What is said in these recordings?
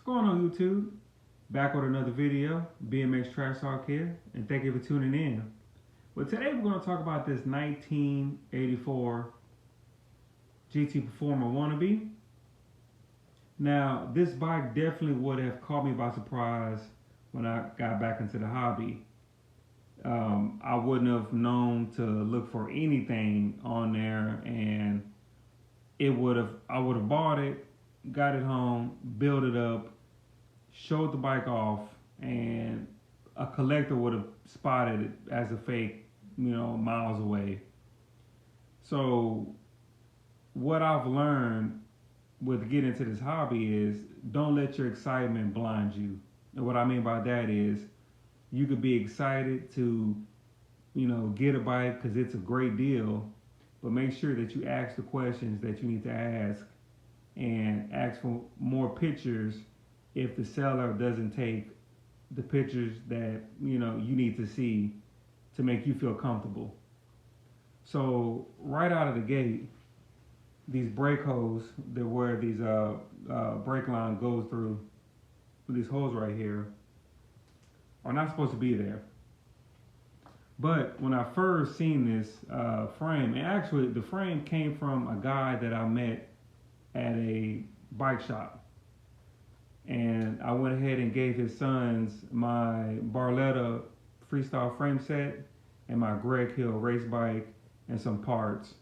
What's going on, YouTube? Back with another video. BMX Trash Talk here, and thank you for tuning in. Well, today we're going to talk about this 1984 GT Performer Wannabe. Now, this bike definitely would have caught me by surprise when I got back into the hobby. I wouldn't have known to look for anything on there, and I would have bought it, got it home, built it up, showed the bike off, and a collector would have spotted it as a fake, miles away. So what I've learned with getting into this hobby is don't let your excitement blind you. And what I mean by that is you could be excited to, get a bike because it's a great deal, but make sure that you ask the questions that you need to ask and ask for more pictures if the seller doesn't take the pictures that you need to see to make you feel comfortable. So right out of the gate, these brake hose that where these brake line goes through, these holes right here, are not supposed to be there. But when I first seen this frame, and actually the frame came from a guy that I met at a bike shop, and I went ahead and gave his sons my Barletta freestyle frame set and my Greg Hill race bike and some parts.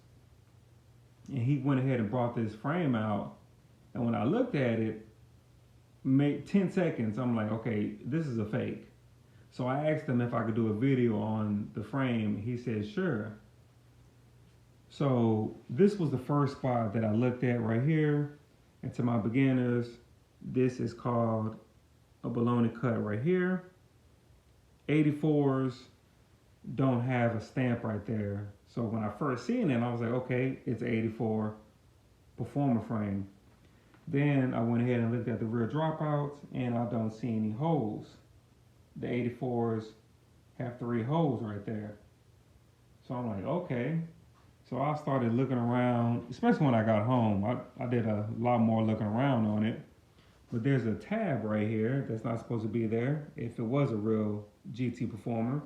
And he went ahead and brought this frame out, and when I looked at it, made 10 seconds, I'm like, okay, this is a fake. So I asked him if I could do a video on the frame. He said, sure. So this was the first spot that I looked at right here. And to my beginners, this is called a baloney cut right here. 84s don't have a stamp right there. So when I first seen it, I was like, okay, it's an 84 Performer frame. Then I went ahead and looked at the rear dropouts, and I don't see any holes. The 84s have 3 holes right there. So I'm like, okay. So I started looking around, especially when I got home. I did a lot more looking around on it. But there's a tab right here that's not supposed to be there if it was a real GT Performer.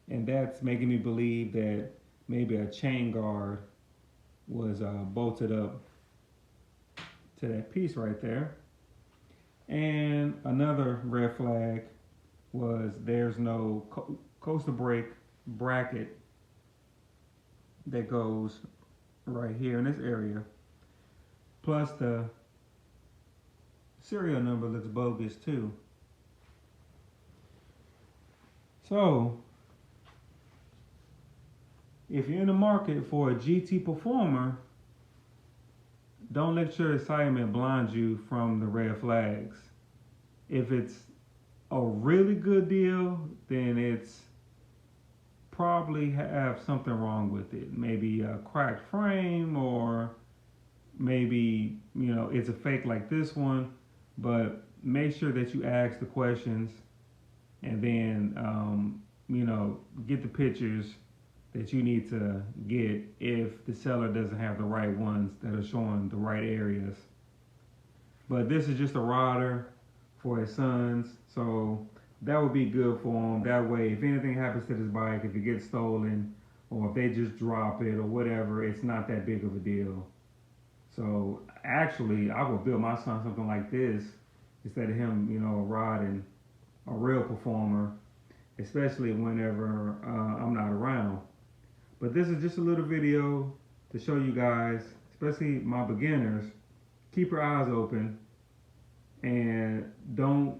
And that's making me believe that maybe a chain guard was bolted up to that piece right there. And another red flag was there's no coaster brake bracket that goes right here in this area. Plus the serial number looks bogus too. So if you're in the market for a GT Performer, don't let your excitement blind you from the red flags. If it's a really good deal, then it's probably have something wrong with it. Maybe a cracked frame, or maybe it's a fake like this one. But make sure that you ask the questions, and then get the pictures that you need to get if the seller doesn't have the right ones that are showing the right areas. But this is just a rider for his sons, so that would be good for him. That way, if anything happens to this bike, if it gets stolen, or if they just drop it or whatever, it's not that big of a deal. So actually, I would build my son something like this instead of him, riding a real Performer, especially whenever I'm not around. But this is just a little video to show you guys, especially my beginners, keep your eyes open and don't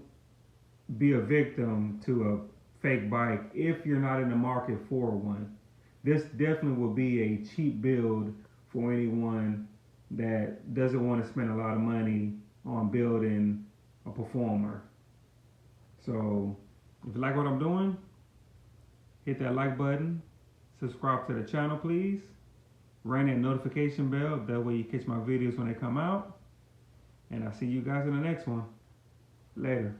be a victim to a fake bike if you're not in the market for one. This definitely will be a cheap build for anyone that doesn't want to spend a lot of money on building a Performer. So if you like what I'm doing, hit that like button, subscribe to the channel please, ring that notification bell, that way you catch my videos when they come out, and I'll see you guys in the next one. Later.